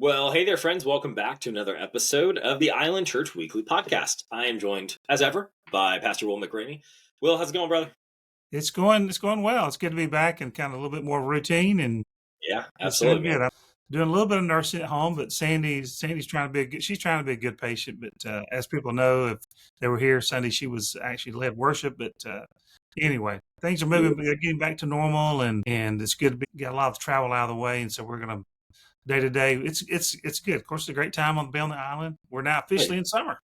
Well, hey there, friends. Welcome back to another episode of the Island Church Weekly Podcast. I am joined, as ever, by Pastor Will McRaney. Will, how's it going, brother? It's going well. It's good to be back and kind of a little bit more routine, and Yeah, it's doing absolutely, man. good. I'm doing a little bit of nursing at home, but Sandy's trying to be she's trying to be a good patient. But as people know, if they were here Sunday, she was actually led worship. But anyway, things are moving, getting back to normal, and it's good to get a lot of travel out of the way, and so we're gonna day to day. It's good. Of course, it's a great time on the island. We're now Right. officially in summer.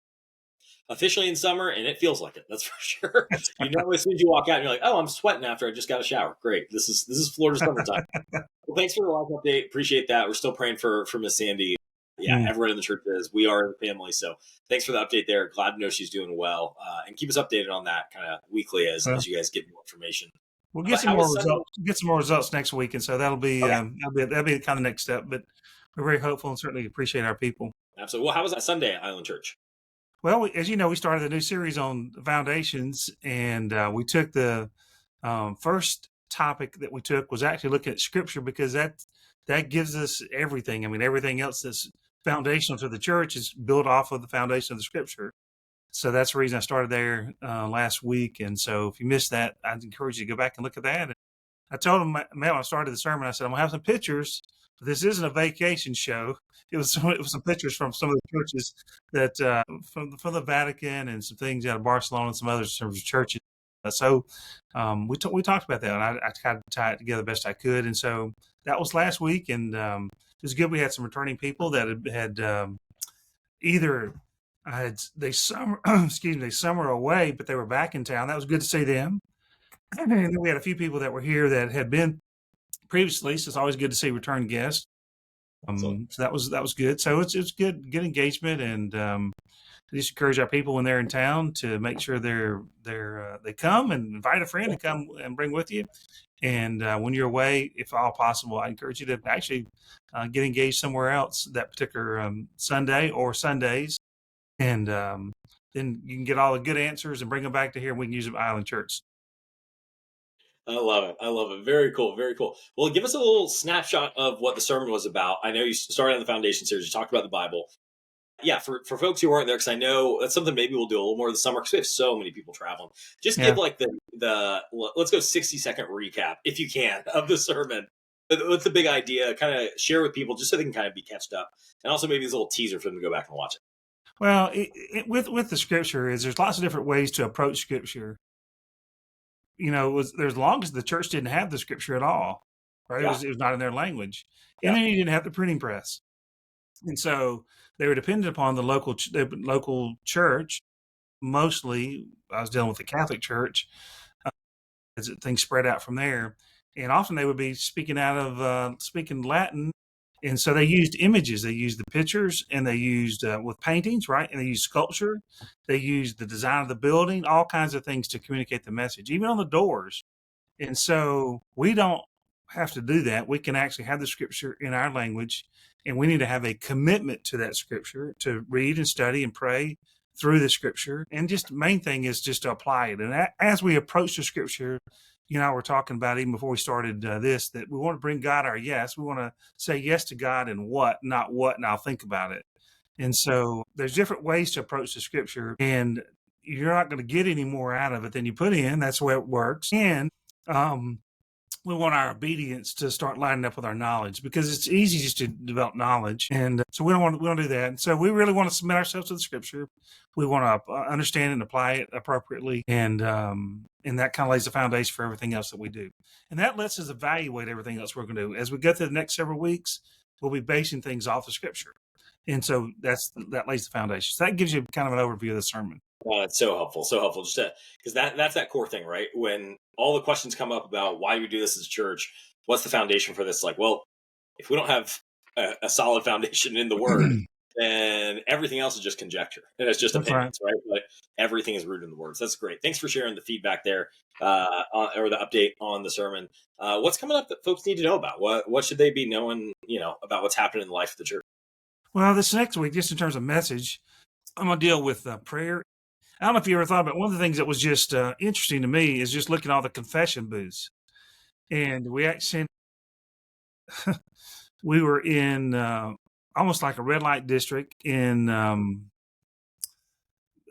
Officially in summer, and it feels like it. That's for sure. You know, as soon as you walk out, you're like, "Oh, I'm sweating after I just got a shower." Great. This is Florida summertime. Well, thanks for the live update. Appreciate that. We're still praying for Miss Sandy. Yeah, Mm. everyone in the church is. We are in the family. So thanks for the update there. Glad to know she's doing well. And keep us updated on that kind of weekly as Well, you guys get more information. we'll get But some how more was Sunday? results. Get some more results next week, and so Okay, that'll be kind of the next step. But we're very hopeful and certainly appreciate our people. absolutely. Well, how was that Sunday at Island Church? Well, as you know, we started a new series on foundations, and we took the first topic that we took was actually looking at Scripture because that gives us everything. I mean, everything else that's foundational to the church is built off of the foundation of the Scripture. So that's the reason I started there last week. And so if you missed that, I'd encourage you to go back and look at that. I told him, man, when I started the sermon, I said, I'm going to have some pictures. But this isn't a vacation show. It was some pictures from some of the churches that from the Vatican and some things out of Barcelona and some other churches. So we talked about that, and I tried to tie it together best I could. And so that was last week, and it was good. We had some returning people that had either had they summer excuse me, they summer away, but they were back in town. That was good to see them. And then we had a few people that were here that had been previously, so it's always good to see return guests. So, So that was good. So it's good engagement, and I just encourage our people when they're in town to make sure they come and invite a friend to come and bring with you. And when you're away, if all possible, I encourage you to actually get engaged somewhere else that particular Sunday or Sundays, and then you can get all the good answers and bring them back to here, and we can use them at Island Church. I love it. I love it. Very cool. Very cool. Well, give us a little snapshot of what the sermon was about. I know you started on the foundation series. You talked about the Bible. Yeah, for folks who weren't there, because I know that's something maybe we'll do a little more this summer because we have so many people traveling. Just give Yeah. like the let's go 60-second recap if you can of the sermon. What's the big idea? Kind of share with people just so they can kind of be catched up, and also maybe this little teaser for them to go back and watch it. Well, with the scripture is there's lots of different ways to approach scripture. There's long as the church didn't have the scripture at all, right? Yeah, It was not in their language, and yeah, then you didn't have the printing press, and so they were dependent upon the local church. Mostly, I was dealing with the Catholic Church as things spread out from there, and often they would be speaking Latin. And so they used images. They used the pictures, and they used with paintings, right? And they used sculpture. They used the design of the building, all kinds of things to communicate the message, even on the doors. And so we don't have to do that. We can actually have the scripture in our language, and we need to have a commitment to that scripture to read and study and pray through the scripture. And just the main thing is just to apply it. And as we approach the scripture, we're talking about even before we started this, that we want to bring God our yes. We want to say yes to God and what, not what, and I'll think about it. And so there's different ways to approach the scripture, and you're not going to get any more out of it than you put in. That's the way it works. And um, we want our obedience to start lining up with our knowledge, because it's easy just to develop knowledge. And so we don't do that. And so we really want to submit ourselves to the scripture. We want to understand and apply it appropriately. And that kind of lays the foundation for everything else that we do. And that lets us evaluate everything else we're going to do. As we go through the next several weeks, we'll be basing things off of scripture. And so that lays the foundation. So that gives you kind of an overview of the sermon. it's so helpful, so helpful. Just because that's that core thing, right? When all the questions come up about why you do this as a church, what's the foundation for this? Like, well, if we don't have a solid foundation in the Word, then everything else is just conjecture and it's just That's right. opinions, right? But everything is rooted in the words. That's great. Thanks for sharing the feedback there, or the update on the sermon. What's coming up that folks need to know about? What should they be knowing? About what's happening in the life of the church. Well, this next week, just in terms of message, I'm going to deal with prayer. I don't know if you ever thought about one of the things that was just interesting to me is just looking at all the confession booths. And we actually we were in almost like a red light district in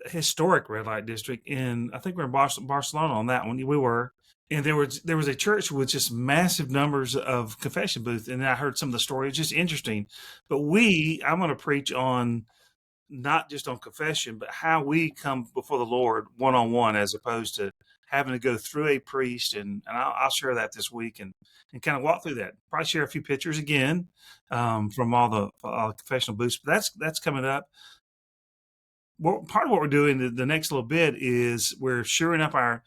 historic red light district in, I think we're in Barcelona on that one. We were, and there was a church with just massive numbers of confession booths, and I heard some of the stories. It's just interesting. But I'm going to preach on not just on confession, but how we come before the Lord one on one, as opposed to having to go through a priest. And I'll share that this week and kind of walk through that. Probably share a few pictures again from all the confessional booths. But that's coming up. Well, part of what we're doing the next little bit is we're shoring up our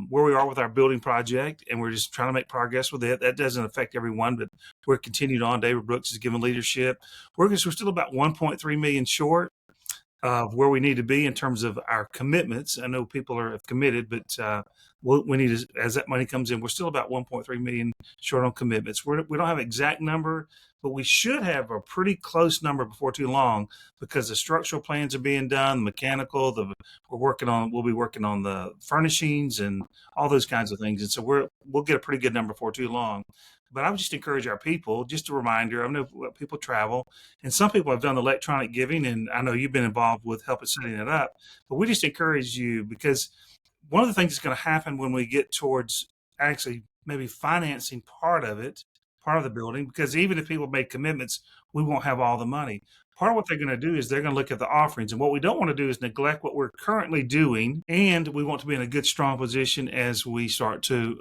where we are with our building project, and we're just trying to make progress with it. That doesn't affect everyone, but we're continued on. David Brooks is giving leadership. We're still about 1.3 million short of where we need to be in terms of our commitments. I know people are committed, but we need to, as that money comes in, we're still about 1.3 million short on commitments. We don't have an exact number, but we should have a pretty close number before too long, because the structural plans are being done, the mechanical, we'll be working on the furnishings and all those kinds of things. And so we'll get a pretty good number before too long. But I would just encourage our people, just a reminder, I know people travel, and some people have done electronic giving, and I know you've been involved with helping setting it up. But we just encourage you, because one of the things that's going to happen when we get towards actually maybe financing part of the building, because even if people make commitments, we won't have all the money. Part of what they're going to do is they're going to look at the offerings. And what we don't want to do is neglect what we're currently doing. And we want to be in a good, strong position as we start to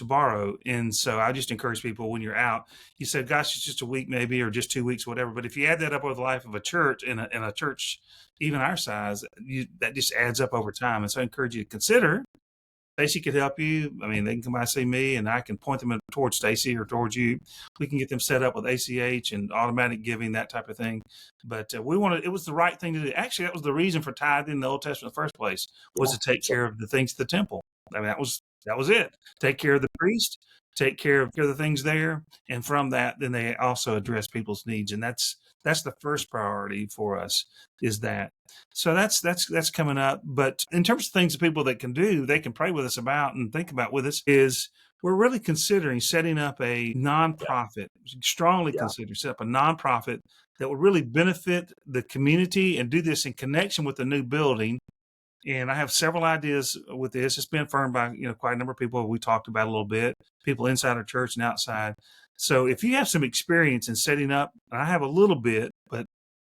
borrow. And so I just encourage people, when you're out, you said, gosh, it's just a week maybe, or just 2 weeks, whatever. But if you add that up over the life of a church, in a church even our size, that just adds up over time. And so I encourage you to consider. Stacy could help you. I mean, they can come by and see me, and I can point them towards Stacy or towards you. We can get them set up with ACH and automatic giving, that type of thing. But it was the right thing to do. Actually, that was the reason for tithing in the Old Testament in the first place, was to take care of the things of the temple. I mean, that was it. Take care of the priest, take care of the things there. And from that, then they also address people's needs. And that's the first priority for us, is that. So that's coming up. But in terms of things that people that can do, they can pray with us about and think about with us, is we're really considering setting up a nonprofit, strongly consider set up a nonprofit that will really benefit the community, and do this in connection with the new building. And I have several ideas with this. It's been affirmed by quite a number of people. We talked about it a little bit, people inside our church and outside. So if you have some experience in setting up, and I have a little bit, but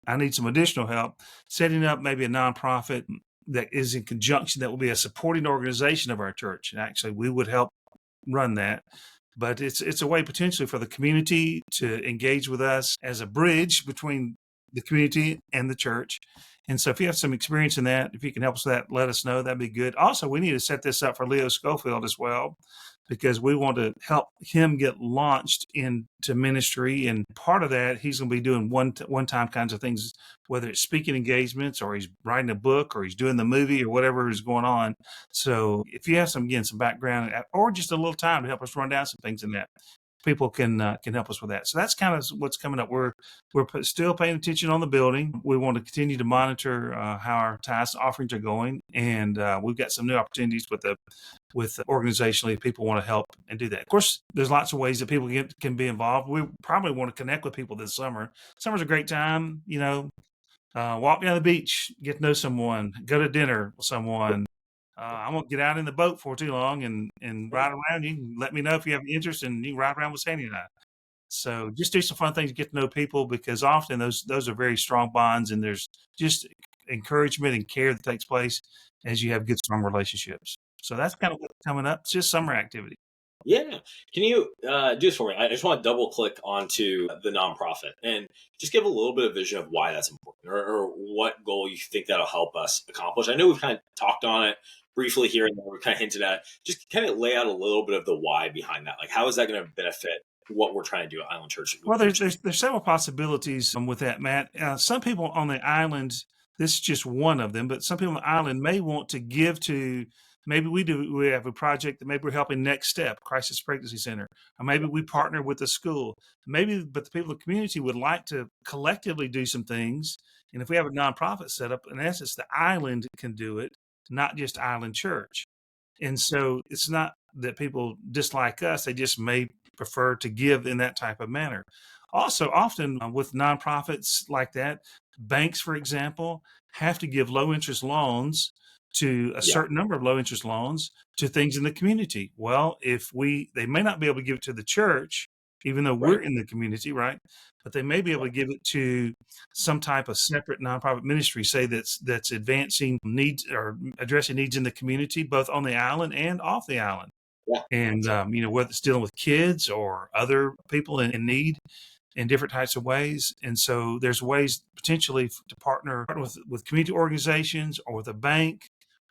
I need some additional help setting up maybe a nonprofit that is in conjunction, that will be a supporting organization of our church. And actually, we would help run that. But it's a way potentially for the community to engage with us as a bridge between the community and the church. And so if you have some experience in that, if you can help us with that, let us know. That'd be good. Also, we need to set this up for Leo Schofield as well, because we want to help him get launched into ministry. And part of that, he's going to be doing one-time kinds of things, whether it's speaking engagements, or he's writing a book, or he's doing the movie, or whatever is going on. So if you have some background, or just a little time to help us run down some things in that, people can help us with that. So that's kind of what's coming up. We're still paying attention on the building. We want to continue to monitor how our tithes offerings are going, and we've got some new opportunities with organizationally, if people want to help and do that. Of course, there's lots of ways that people can be involved. We probably want to connect with people this summer. Summer's a great time, walk down the beach, get to know someone, go to dinner with someone. I won't get out in the boat for too long and ride around. You can let me know if you have interest, and you can ride around with Sandy and I. So just do some fun things to get to know people, because often those are very strong bonds, and there's just encouragement and care that takes place as you have good, strong relationships. So that's kind of what's coming up. It's just summer activity. Yeah. Can you do this for me? I just want to double click onto the nonprofit and just give a little bit of vision of why that's important, or what goal you think that'll help us accomplish. I know we've kind of talked on it briefly here and there. We've kind of hinted at it. Just kind of lay out a little bit of the why behind that. Like, how is that going to benefit what we're trying to do at Island Church? Well, there's several possibilities with that, Matt. Some people on the island, this is just one of them, but some people on the island may want to give to. Maybe we have a project that maybe we're helping Next Step, Crisis Pregnancy Center, or maybe we partner with the school. But the people in the community would like to collectively do some things. And if we have a nonprofit set up, in essence, the island can do it, not just Island Church. And so it's not that people dislike us, they just may prefer to give in that type of manner. Also, often with nonprofits like that, banks, for example, have to give low interest loans to a Yeah, certain number of low interest loans to things in the community. Well, they may not be able to give it to the church, even though right. we're in the community, right? But they may be able Yeah, to give it to some type of separate nonprofit ministry, say that's advancing needs or addressing needs in the community, both on the island and off the island. yeah, And whether it's dealing with kids or other people in need in different types of ways. And so there's ways potentially to partner with community organizations or with a bank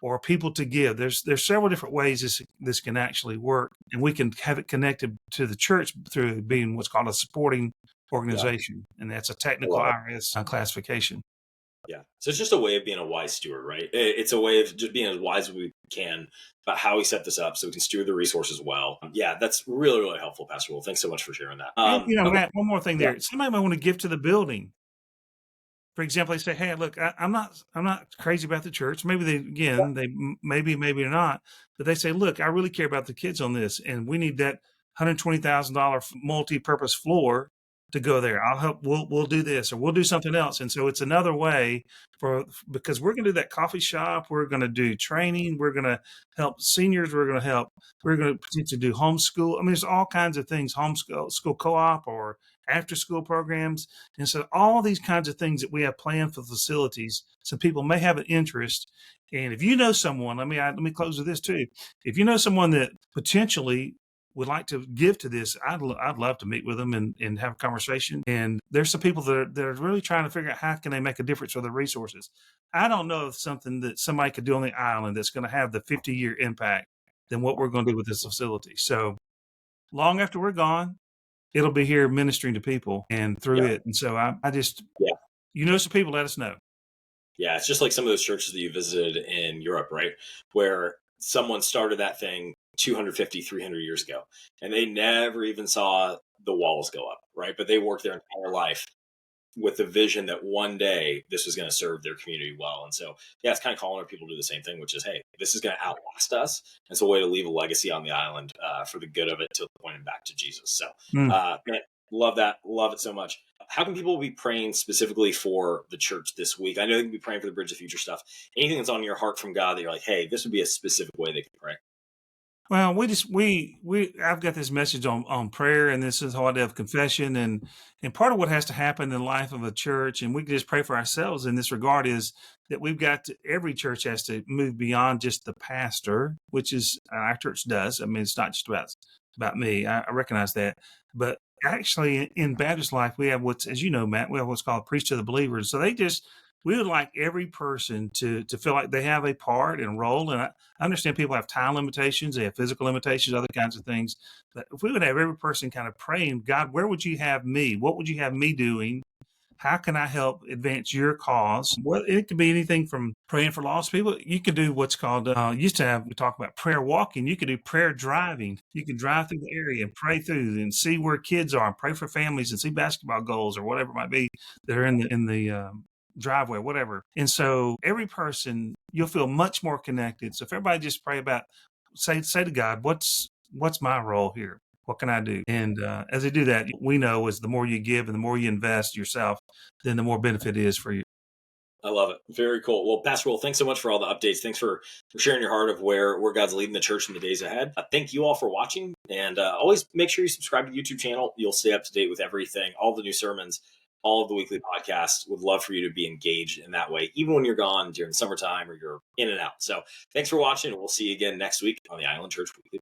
or people to give. There's several different ways this can actually work, and we can have it connected to the church through being what's called a supporting yeah. organization, and that's a I technical love it. IRS classification. Yeah. So it's just a way of being a wise steward, right? It's a way of just being as wise as we can about how we set this up so we can steward the resources well. Yeah, that's really, really helpful, Pastor Will. Thanks so much for sharing that. And Okay. Matt, one more thing Yeah. there. Somebody might want to give to the building. For example, they say, "Hey, look, I'm not crazy about the church." Maybe maybe they're not, but they say, "Look, I really care about the kids on this, and we need that $120,000 multi-purpose floor to go there. I'll help. We'll do this, or we'll do something else." And so it's another way because we're going to do that coffee shop. We're going to do training. We're going to help seniors. We're going to help. We're going to potentially do homeschool. I mean, there's all kinds of things: homeschool, school co-op, or after school programs. And so all these kinds of things that we have planned for facilities, some people may have an interest. And if you know someone, let me close with this too. If you know someone that potentially would like to give to this, I'd love to meet with them and have a conversation. And there's some people that are really trying to figure out how can they make a difference with the resources. I don't know if something that somebody could do on the island that's going to have the 50-year impact than what we're going to do with this facility. So long after we're gone, it'll be here ministering to people and through Yeah. it. And so I just, Yeah. some people, let us know. Yeah. It's just like some of those churches that you visited in Europe, right? Where someone started that thing 250, 300 years ago, and they never even saw the walls go up, right? But they worked their entire life with the vision that one day this was going to serve their community well. And so, yeah, it's kind of calling on people to do the same thing, which is, hey, this is going to outlast us. And it's a way to leave a legacy on the island for the good of it to point it back to Jesus. So, Mm. man, love that. Love it so much. How can people be praying specifically for the church this week? I know they can be praying for the Bridge of Future stuff. Anything that's on your heart from God that you're like, hey, this would be a specific way they can pray. Well, I've got this message on prayer, and this is how I have confession, and part of what has to happen in the life of a church, and we can just pray for ourselves in this regard, is that every church has to move beyond just the pastor, which is our church does. I mean, it's not just about me. I recognize that, but actually in Baptist life, we have as you know, Matt, we have what's called priesthood of the believers. So we would like every person to feel like they have a part and a role. And I understand people have time limitations, they have physical limitations, other kinds of things. But if we would have every person kind of praying, God, where would you have me? What would you have me doing? How can I help advance your cause? Well, it could be anything from praying for lost people. You could do what's called, we talk about prayer walking. You could do prayer driving. You can drive through the area and pray through and see where kids are and pray for families and see basketball goals or whatever it might be that are in the driveway, whatever. And so every person, you'll feel much more connected. So if everybody just pray about, say to God, what's my role here? What can I do? And as they do that, we know as the more you give and the more you invest yourself, then the more benefit it is for you. I love it. Very cool. Well, Pastor Will, thanks so much for all the updates. Thanks for sharing your heart of where God's leading the church in the days ahead. Thank you all for watching. And always make sure you subscribe to the YouTube channel. You'll stay up to date with everything, all the new sermons, all of the weekly podcasts. Would love for you to be engaged in that way, even when you're gone during the summertime or you're in and out. So thanks for watching. And we'll see you again next week on the Island Church Weekly.